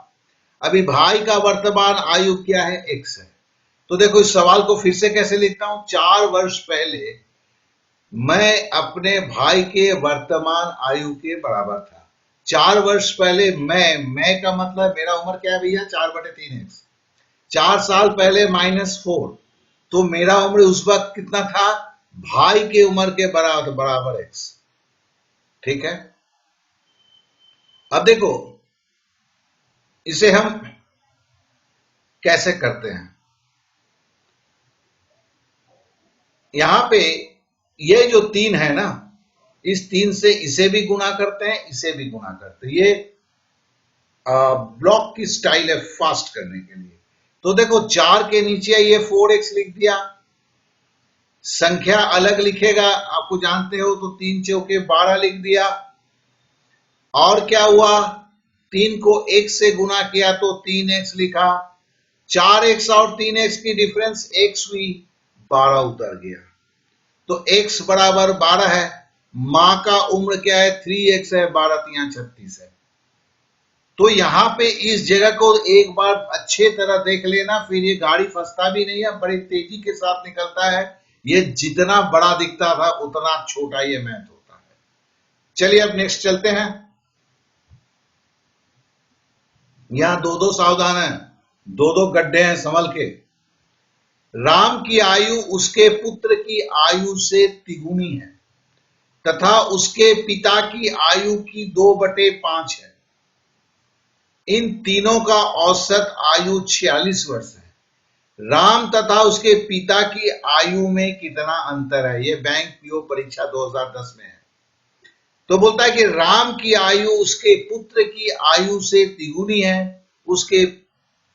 अभी भाई का वर्तमान आयु क्या है, x है। तो देखो इस सवाल को फिर से कैसे लिखता हूं, 4 वर्ष पहले मैं अपने भाई के वर्तमान आयु के बराबर था। 4 वर्ष पहले मैं का मतलब मेरा उम्र क्या है भैया, 4/3x। 4 साल पहले -4, तो मेरा उम्र उस वक्त कितना था, भाई के उम्र के बराबर x, ठीक है। अब देखो इसे हम कैसे करते हैं, यहां पे ये जो 3 है ना, इस 3 से इसे भी गुणा करते हैं, इसे भी गुणा करते हैं। ये ब्लॉक की स्टाइल है फास्ट करने के लिए। तो देखो 4 के नीचे ये 4x लिख दिया, संख्या अलग लिखेगा, आपको जानते हो, तो 3 चौके 12 लिख दिया। और क्या हुआ, 3 को 1 से गुणा किया तो 3x लिखा, 4x और 3x की डिफरेंस x हुई, 12 उतर गया, तो x बराबर 12 है। मां का उम्र क्या है, 3x है, 12 3 36 है। तो यहां पे इस जगह को एक बार अच्छे तरह देख लेना, फिर ये गाड़ी फंसता भी नहीं है, बड़ी तेजी के साथ निकलता है। ये जितना बड़ा दिखता था उतना छोटा ये मैथ होता है। चलिए अब नेक्स्ट चलते हैं। यहां 2-2 सावधान है, 2-2 गड्ढे हैं, संभल के। राम की आयु उसके पुत्र की आयु से तिगुनी है तथा उसके पिता की आयु की 2/5 है। इन तीनों का औसत आयु 46 वर्ष है। राम तथा उसके पिता की आयु में कितना अंतर है? ये बैंक पीओ परीक्षा 2010 में है। तो बोलता है कि राम की आयु उसके पुत्र की आयु से तिगुनी है, उसके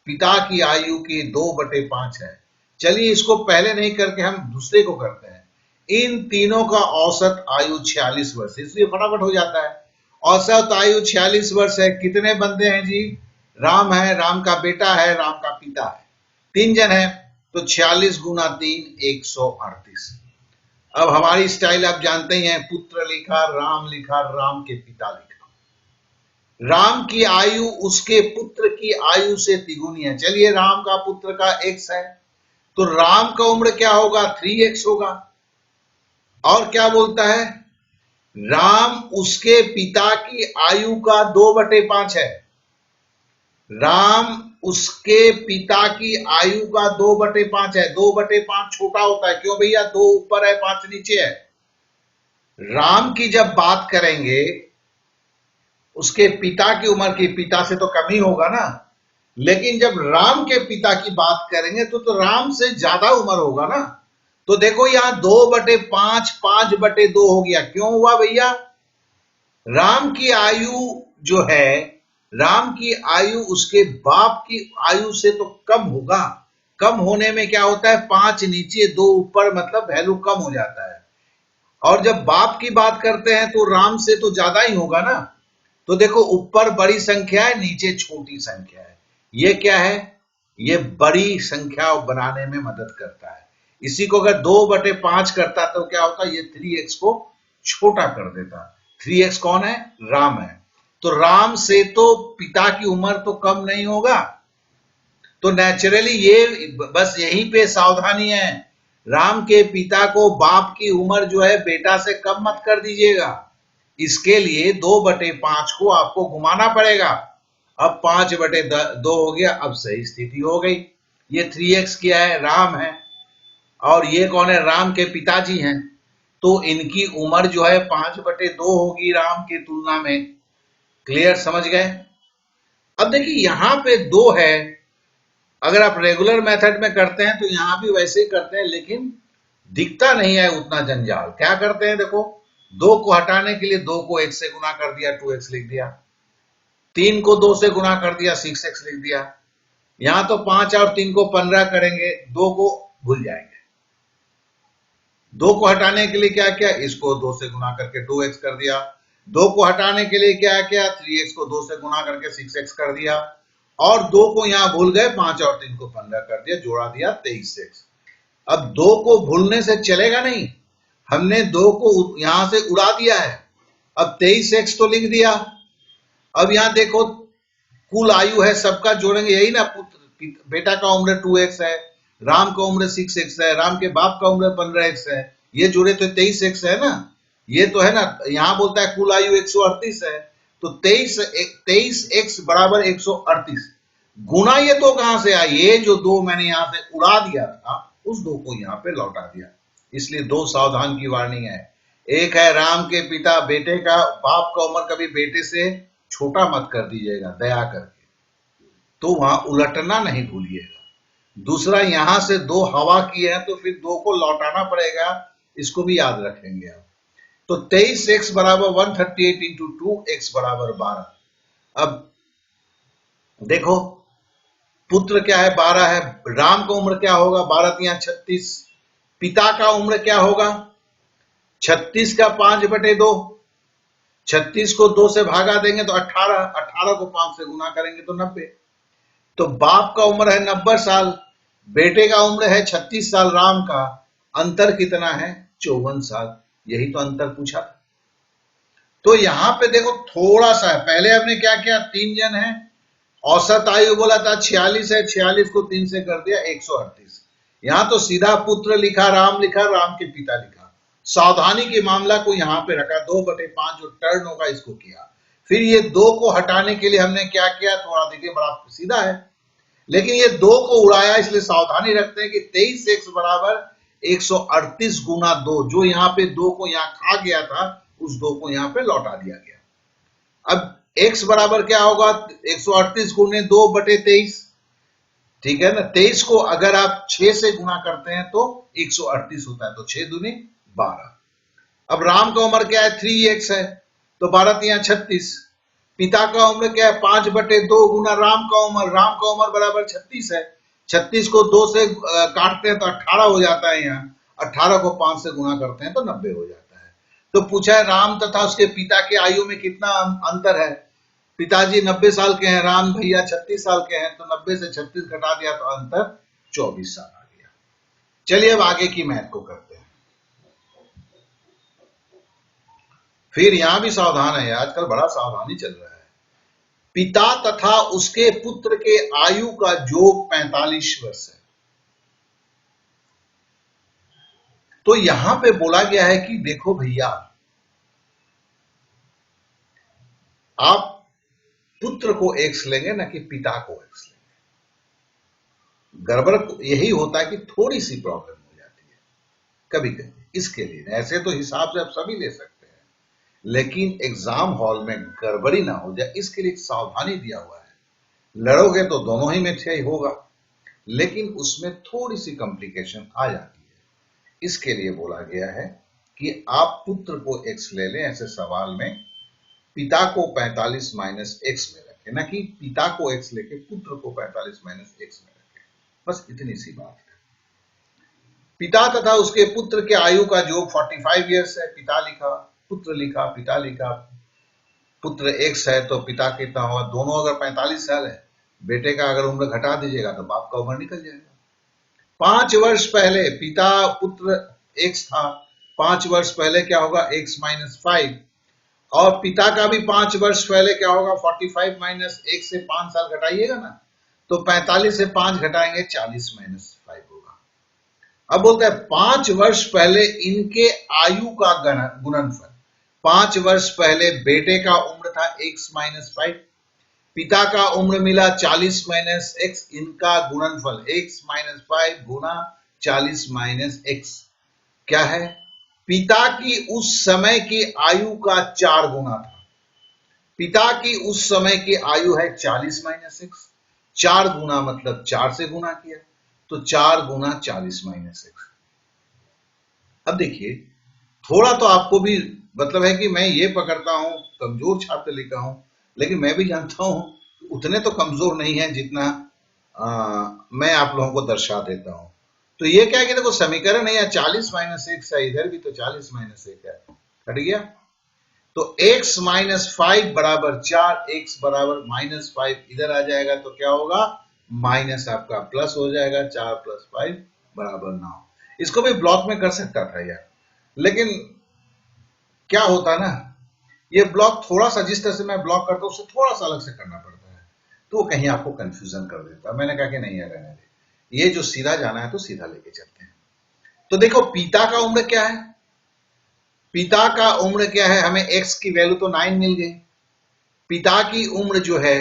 पिता की आयु की 2/5 है। चलिए इसको पहले नहीं करके हम दूसरे को करते हैं। इन तीनों का औसत आयु 46 वर्ष, इसलिए फटाफट हो जाता है। औसत आयु 46 वर्ष है। कितने बंदे हैं जी? राम है, राम का बेटा है, राम का पिता है, 3 जन है। तो 46 गुना 3 138। अब हमारी स्टाइल आप जानते ही हैं, पुत्र लिखा, राम लिखा, राम के पिता लिखा। राम की आयु उसके पुत्र की आयु से तिगुनी है। चलिए राम का पुत्र का x है, तो राम का उम्र क्या होगा? 3x होगा। और क्या बोलता है? राम उसके पिता की आयु का 2/5 है। राम उसके पिता की आयु का 2/5 है। 2/5 छोटा होता है, क्यों भैया? 2 ऊपर है, 5 नीचे है। राम की जब बात करेंगे, उसके पिता की उम्र की, पिता से तो कम ही होगा ना, लेकिन जब राम के पिता की बात करेंगे तो राम से ज्यादा उम्र होगा ना। तो देखो यहां 2/5 5/2 हो गया। क्यों हुआ भैया? राम की आयु जो है, राम की आयु उसके बाप की आयु से तो कम होगा। कम होने में क्या होता है? 5 नीचे 2 ऊपर, मतलब वैल्यू कम हो जाता है। और जब बाप की बात करते हैं तो राम से तो ज्यादा ही होगा ना। तो देखो ऊपर बड़ी संख्या है, नीचे छोटी संख्या है। ये क्या है? ये बड़ी संख्या बनाने में मदद करता है। इसी को अगर 2/5 करता तो क्या होता? ये 3x को छोटा कर देता। 3x कौन है? राम है। तो राम से तो पिता की उम्र तो कम नहीं होगा। तो नेचुरली ये बस यहीं पे सावधानी है, राम के पिता को बाप की उम्र जो है बेटा से कम मत कर दीजिएगा। इसके लिए 2/5 को आपको घुमाना पड़ेगा। अब 5/2 हो गया। अब सही स्थिति हो गई। ये 3x क्या है? राम है। और ये कौन है? राम के पिताजी हैं। तो इनकी उम्र जो है 5/2 होगी राम की तुलना में। क्लियर? समझ गए? अब देखिए यहां पे 2 है। अगर आप रेगुलर मेथड में करते हैं तो यहां भी वैसे ही करते हैं, लेकिन दिखता नहीं है उतना जंजाल। क्या करते हैं? देखो 2 को हटाने के लिए 2 को 1 से गुना कर दिया, 2x लिख दिया। 3 को 2 से गुना कर दिया, 6x लिख दिया। यहां तो 5 और 3 को 15 करेंगे, 2 को भूल जाएंगे। 2 को हटाने के लिए क्या किया? इसको 2 से गुना करके 2x कर दिया। 2 को हटाने के लिए क्या किया? 3x को 2 से गुना करके 6x कर दिया। और 2 को यहां भूल गए, 5 और 3 को 15 कर दिया, जोड़ा दिया 23x। अब 2 को भूलने से चलेगा नहीं, हमने 2 को यहां से उड़ा दिया है। अब 23x तो लिख दिया। अब यहां देखो कुल आयु है सबका, जोड़ेंगे यही ना। पुत्र बेटा का उम्र 2x है, राम का उम्र 6x है, राम के बाप का उम्र 15x है। ये जोड़े तो 23x है ना। ये तो है ना। यहां बोलता है कुल आयु 138 है। तो 23x बराबर 138। गुना ये तो कहां से आया? ये जो 2 मैंने यहां से उड़ा दिया था, उस 2 को यहां पे लौटा दिया। इसलिए 2 सावधान की वार्निंग है। एक है राम के पिता, बेटे का बाप का उम्र कभी बेटे से छोटा मत कर दीजिएगा दया करके, तो वहां उलटना नहीं भूलिएगा। दूसरा, यहां से 2 हवा किए हैं तो फिर 2 को लौटाना पड़ेगा, इसको भी याद रखेंगे आप। तो 23x बराबर 138 इंटू 2x बराबर 12। अब देखो पुत्र क्या है? 12 है। राम का उम्र क्या होगा? 12 × 36। पिता का उम्र क्या होगा? 36 का 5/2। 36 को 2 से भागा देंगे तो 18। 18 को 5 से गुना करेंगे तो 90। तो बाप का उम्र है 90 साल, बेटे का उम्र है 36 साल राम का। अंतर कितना है? 54 साल। यही तो अंतर पूछा था। तो यहां पे देखो थोड़ा सा है। पहले हमने क्या किया? 3 जन है, औसत आयु बोला था 46 है, 46 को 3 से कर दिया 138। यहां तो सीधा पुत्र लिखा, राम लिखा, राम के पिता लिखा। सावधानी के मामला को यहां पे रखा। 2/5 जो टर्न होगा इसको किया। फिर ये 2 को हटाने के लिए हमने क्या किया? थोड़ा देखिए, बड़ा सीधा है, लेकिन ये 2 को उड़ाया, इसलिए सावधानी रखते हैं कि 23x बराबर 138 गुना 2। जो यहां पे 2 को यहां खा गया था, उस 2 को यहां पे लौटा दिया गया। अब x बराबर क्या होगा? 138 गुने 2/23। ठीक है ना। 23 को अगर आप 6 से गुना करते हैं तो 138 होता है, तो 6 दूनी 12। अब राम का उम्र क्या है, 3x है, तो 12 तिया 36। पिता का उम्र क्या है, 5/2 गुना राम का उम्र बराबर 36 है। 36 को 2 से काटते हैं तो 18 हो जाता है, यहाँ 18 को 5 से गुना करते हैं तो 90 हो जाता है। तो पूछा है राम तथा उसके पिता के आयु में कितना अंतर है। पिताजी 90 साल के हैं, राम भैया 36 साल के हैं, तो 90 से 36 घटा दिया तो अंतर 24 साल आ गया। चलिए अब आगे की मैथ को करते हैं। फिर यहां भी सावधान है, आजकल बड़ा सावधानी चल रहा है। पिता तथा उसके पुत्र के आयु का योग 45 वर्ष है। तो यहां पे बोला गया है कि देखो भैया, आप पुत्र को एक्स लेंगे ना कि पिता को एक्स लेंगे। गड़बड़ यही होता है कि थोड़ी सी प्रॉब्लम हो जाती है कभी कभी। इसके लिए ऐसे तो हिसाब से आप सभी ले सकते हैं, लेकिन एग्जाम हॉल में गड़बड़ी ना हो जाए इसके लिए सावधानी दिया हुआ है। लड़ोगे तो दोनों ही में सही होगा, लेकिन उसमें थोड़ी सी कॉम्प्लिकेशन आ जाती है। इसके लिए बोला गया है कि आप पुत्र को एक्स ले लें ऐसे सवाल में, पिता को 45 माइनस एक्स में रखें, ना कि पिता को एक्स लेके पुत्र को 45 माइनस एक्स में रखें। बस इतनी सी बात है। पिता तथा उसके पुत्र के आयु का योग 45 ईयर्स है। पिता लिखा, पुत्र लिखा, पिता लिखा। पुत्र एक्स है तो पिता कितना हुआ, दोनों अगर 45 साल है, बेटे का अगर उम्र घटा दीजिएगा तो बाप का उम्र निकल जाएगा। 5 वर्ष पहले पिता पुत्र एक्स था, 5 वर्ष पहले क्या होगा, एक्स माइनस 5। और पिता का भी 5 वर्ष पहले क्या होगा, 45 माइनस एक से 5 साल घटाइएगा ना, तो 45 से 5 घटाएंगे 40 माइनस 5 होगा। अब बोलते हैं 5 वर्ष पहले इनके आयु का गुणनफल। 5 वर्ष पहले बेटे का उम्र था x माइनस 5, पिता का उम्र मिला 40 माइनस एक्स, इनका गुणनफल x माइनस 5 गुना 40 माइनस एक्स क्या है, पिता की उस समय की आयु का 4 गुना था। पिता की उस समय की आयु है 40 माइनस एक्स, 4 गुना मतलब 4 से गुना किया, तो 4 गुना 40 माइनस एक्स। अब देखिए, थोड़ा तो आपको भी मतलब है कि मैं ये पकड़ता हूं, कमजोर छात्र लिखा हूं, लेकिन मैं भी जानता हूं उतने तो कमजोर नहीं है जितना मैं आप लोगों को दर्शा देता हूं। तो ये क्या है कि देखो समीकरण है, 40 माइनस एक्स है, इधर भी तो 40 माइनस एक है, हट गया। तो x माइनस 5 बराबर 4, x बराबर माइनस 5 इधर आ जाएगा तो क्या होगा, माइनस आपका प्लस हो जाएगा, 4 प्लस 5 बराबर 9। इसको भी ब्लॉक में कर सकता था यार, लेकिन क्या होता ना, ये ब्लॉक थोड़ा सा जिस तरह से मैं ब्लॉक करता हूं उससे थोड़ा सा अलग से करना पड़ता है, तो वो कहीं आपको कंफ्यूजन कर देता। मैंने कहा कि नहीं यार रहने दे, ये जो सीधा जाना है तो सीधा लेके चलते हैं। तो देखो पिता का उम्र क्या है, पिता का उम्र क्या है, हमें x की वैल्यू तो 9 मिल गई। पिता की उम्र जो है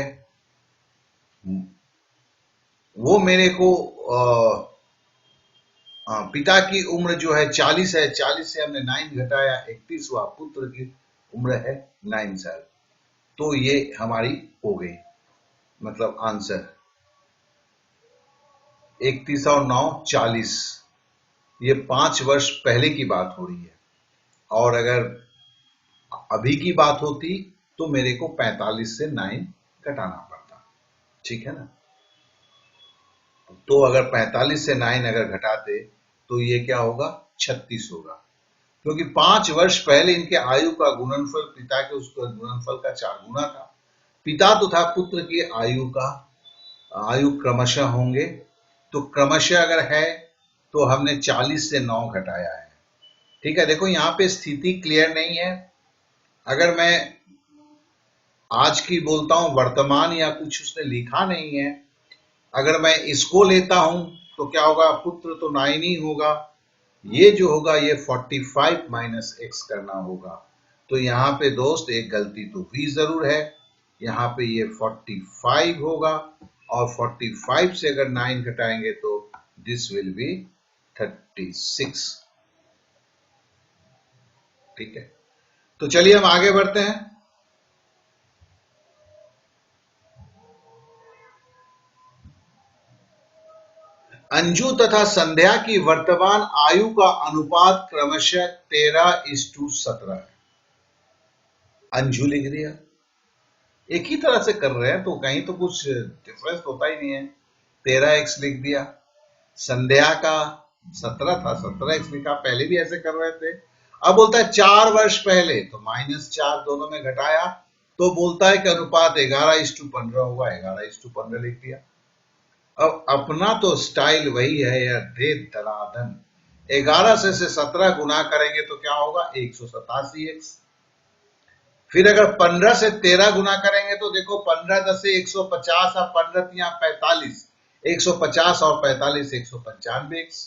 वो मेरे को पिता की उम्र जो है 40 है, 40 से हमने 9 घटाया 31 हुआ, पुत्र की उम्र है 9 साल। तो ये हमारी हो गई, मतलब आंसर 31 और 9 40। ये 5 वर्ष पहले की बात हो रही है, और अगर अभी की बात होती तो मेरे को 45 से 9 घटाना पड़ता, ठीक है ना। तो अगर 45 से 9 अगर घटाते तो ये क्या होगा, 36 होगा, क्योंकि 5 वर्ष पहले इनके आयु का गुणनफल पिता के उसका गुणनफल का 4 गुना था। पिता तथा पुत्र की आयु क्रमशः होंगे, तो क्रमशः अगर है तो हमने 40 से 9 घटाया है, ठीक है। देखो यहाँ पे स्थिति क्लियर नहीं है, अगर मैं आज की बोलता हूं वर्तमान या कुछ उसने लिखा नहीं है, अगर मैं इसको लेता हूं तो क्या होगा, पुत्र तो 9 ही होगा, ये जो होगा ये 45 माइनस एक्स करना होगा। तो यहाँ पे दोस्त एक गलती तो हुई जरूर है, यहाँ पे ये 45 होगा, और 45 से अगर 9 घटाएंगे तो दिस विल बी 36, ठीक है। तो चलिए हम आगे बढ़ते हैं। अंजू तथा संध्या की वर्तमान आयु का अनुपात क्रमशः 13:17 है। अंजू लिख दिया, एक ही तरह से कर रहे हैं तो कहीं तो कुछ डिफरेंस होता ही नहीं है। 13x लिख दिया। संध्या का 17 था, 17x लिखा, पहले भी ऐसे कर रहे थे। अब बोलता है 4 वर्ष पहले, तो -4 दोनों में घटाया तो बोलता है कि अनुपात 11:15 होगा, 11:15 लिख दिया। अब अपना तो स्टाइल वही है यार, दे दनादन। 11 से 17 गुना करेंगे तो क्या होगा, 187x। फिर अगर 15 से 13 गुना करेंगे तो देखो 15 10 से 150 और 15 तियां 45, 150 और 45 195x।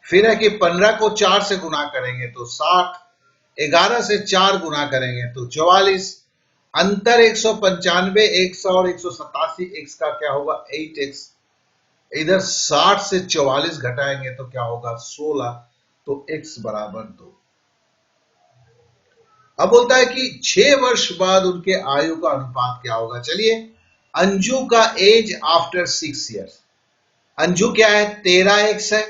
फिर है कि 15 को 4 से गुना करेंगे तो 60, 11 से 4 गुना करेंगे तो 44, अंतर 195 x और 187 x का क्या होगा, 8x। इधर 60 से 44 घटाएंगे तो क्या होगा, 16, तो x बराबर 2। अब बोलता है कि 6 वर्ष बाद उनके आयु का अनुपात क्या होगा। चलिए, अंजू का एज आफ्टर 6 ईयर्स, अंजू क्या है, 13x है,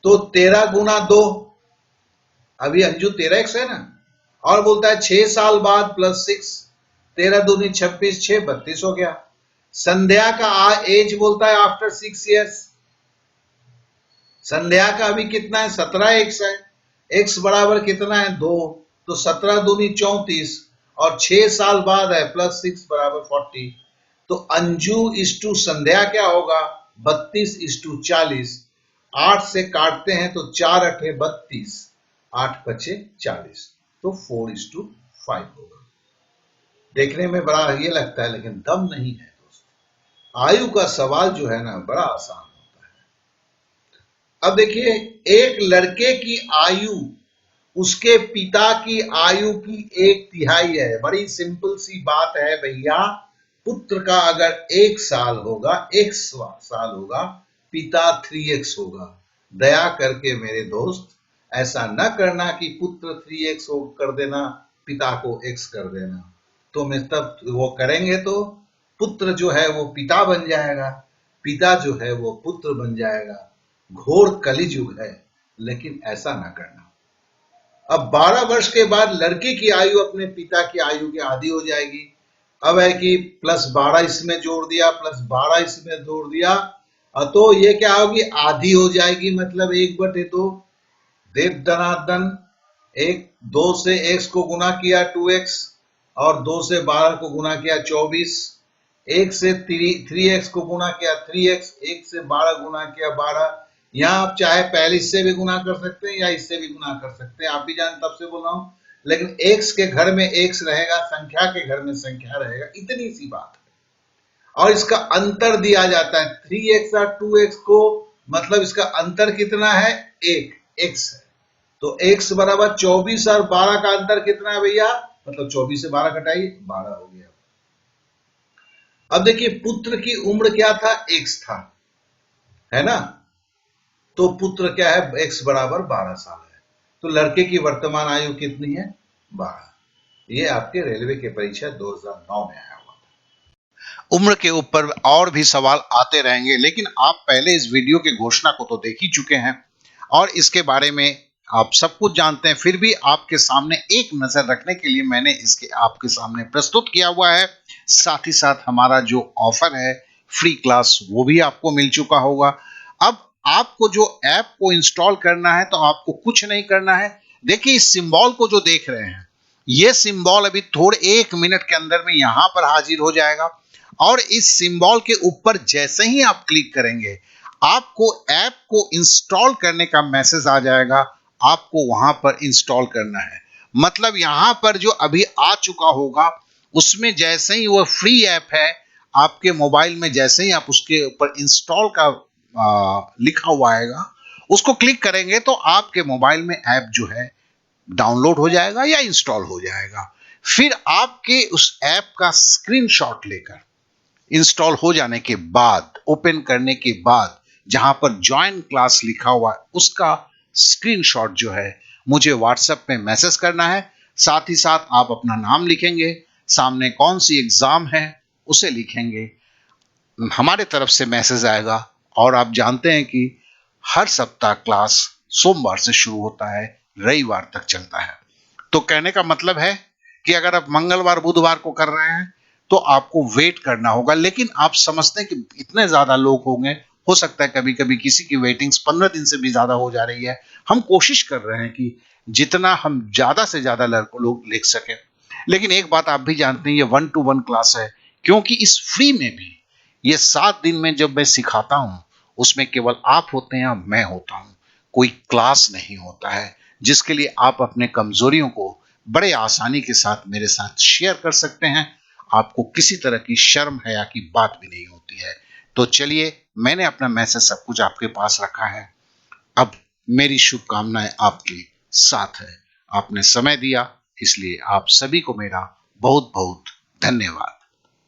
तो 13 गुना 2, अभी अंजू 13x है ना, और बोलता है 6 साल बाद प्लस 6, 13 दूनी 26, 6 32 हो गया। संध्या का एज बोलता है आफ्टर 6 ईयर्स, संध्या का अभी कितना है, 17x है, x बराबर कितना है, 2, तो 17 दूनी 34, और 6 साल बाद है प्लस 6 बराबर 40, तो अंजू इस टू संध्या क्या होगा, 32:40। 8 से काटते हैं तो 4 अठे 32, 8 पचे 40, तो 4:5 होगा। देखने में बड़ा ये लगता है लेकिन दम नहीं है दोस्तों। आयु का सवाल जो है ना, बड़ा आसान होता है। अब देखिए, एक लड़के की आयु उसके पिता की आयु की 1/3 है। बड़ी सिंपल सी बात है भैया, पुत्र का अगर 1 साल होगा, 1 साल होगा, पिता 3x होगा। दया करके मेरे दोस्त ऐसा न करना कि पुत्र 3x कर देना, पिता को x कर देना, तो मैं तब वो करेंगे तो पुत्र जो है वो पिता बन जाएगा, पिता जो है वो पुत्र बन जाएगा। घोर कलियुग है, लेकिन ऐसा ना करना। अब 12 वर्ष के बाद लड़के की आयु अपने पिता की आयु के आधी हो जाएगी। अब है कि +12 इसमें जोड़ दिया, +12 इसमें जोड़ दिया, तो ये क्या होगी, आधी हो जाएगी, मतलब 1/2। देव दनादन, 2 से x को गुना किया 2x, और 2 से 12 को गुना किया 24, 1 से 3x को गुना किया 3x, 1 से 12 गुना किया 12। यहां आप चाहे पहले इससे भी गुना कर सकते हैं या इससे भी गुना कर सकते हैं, आप भी जान तब से बोल रहा हूं, लेकिन x के घर में x रहेगा, संख्या के घर में संख्या रहेगा, इतनी सी बात है। और इसका अंतर दिया जाता है 3x और 2x को, मतलब इसका अंतर कितना है, 1 x है, तो x बराबर 24 और 12 का अंतर कितना है भैया, मतलब 24 से 12 घटाइए, 12 हो गया। अब देखिए, पुत्र की उम्र क्या था, x था, है ना, तो पुत्र क्या है, x बराबर 12 साल है, तो लड़के की वर्तमान आयु कितनी है, 12। ये आपके रेलवे के परीक्षा 2009 में आया हुआ था। उम्र के ऊपर और भी सवाल आते रहेंगे, लेकिन आप पहले इस वीडियो के घोषणा को तो देख ही चुके हैं और इसके बारे में आप सब कुछ जानते हैं। फिर भी आपके सामने एक नजर रखने के लिए मैंने इसके आपके सामने प्रस्तुत किया हुआ है। साथ ही साथ हमारा जो ऑफर है फ्री क्लास, वो भी आपको मिल चुका होगा। अब आपको जो ऐप को इंस्टॉल करना है, तो आपको कुछ नहीं करना है। देखिए, इस सिंबल को जो देख रहे हैं, ये सिंबल अभी थोड़े 1 मिनट के अंदर में यहां पर हाजिर हो जाएगा, और इस सिंबल के ऊपर जैसे ही आप क्लिक करेंगे, आपको ऐप को इंस्टॉल करने का मैसेज आ जाएगा। आपको वहां पर इंस्टॉल करना है, मतलब यहां पर जो अभी आ चुका होगा, उसमें जैसे ही वो फ्री ऐप है आपके मोबाइल में, जैसे ही आप उसके ऊपर इंस्टॉल का लिखा हुआ आएगा, उसको क्लिक करेंगे तो आपके मोबाइल में ऐप जो है डाउनलोड हो जाएगा या इंस्टॉल हो जाएगा। फिर आपके उस ऐप का स्क्रीनशॉट लेकर इंस्टॉल हो जाने के बाद, ओपन करने के बाद, जहां पर ज्वाइन क्लास लिखा हुआ है, उसका स्क्रीनशॉट जो है मुझे व्हाट्सएप पे मैसेज करना है। साथ ही साथ आप अपना नाम लिखेंगे, सामने कौन सी एग्जाम है उसे लिखेंगे, हमारे तरफ से मैसेज आएगा और आप जानते हैं कि हर सप्ताह क्लास सोमवार से शुरू होता है, रविवार तक चलता है। तो कहने का मतलब है कि अगर आप मंगलवार बुधवार को कर रहे हैं तो आपको वेट करना होगा, लेकिन आप समझते हैं कि इतने ज्यादा लोग होंगे, हो सकता है कभी कभी किसी की वेटिंग्स 15 दिन से भी ज्यादा हो जा रही है। हम कोशिश कर रहे हैं कि जितना हम ज्यादा से ज्यादा लड़कों लोग लिख सकें। लेकिन एक बात आप भी जानते हैं, ये 1-to-1 क्लास है, क्योंकि इस फ्री में भी ये 7 दिन में जब मैं सिखाता हूं, उसमें केवल आप होते हैं, मैं होता हूं, कोई क्लास नहीं होता है, जिसके लिए आप अपने कमजोरियों को बड़े आसानी के साथ मेरे साथ शेयर कर सकते हैं। आपको किसी तरह की शर्म हया की बात भी नहीं होती है। तो चलिए, मैंने अपना मैसेज सब कुछ आपके पास रखा है। अब मेरी शुभकामनाएं आपके साथ है। आपने समय दिया, इसलिए आप सभी को मेरा बहुत बहुत धन्यवाद।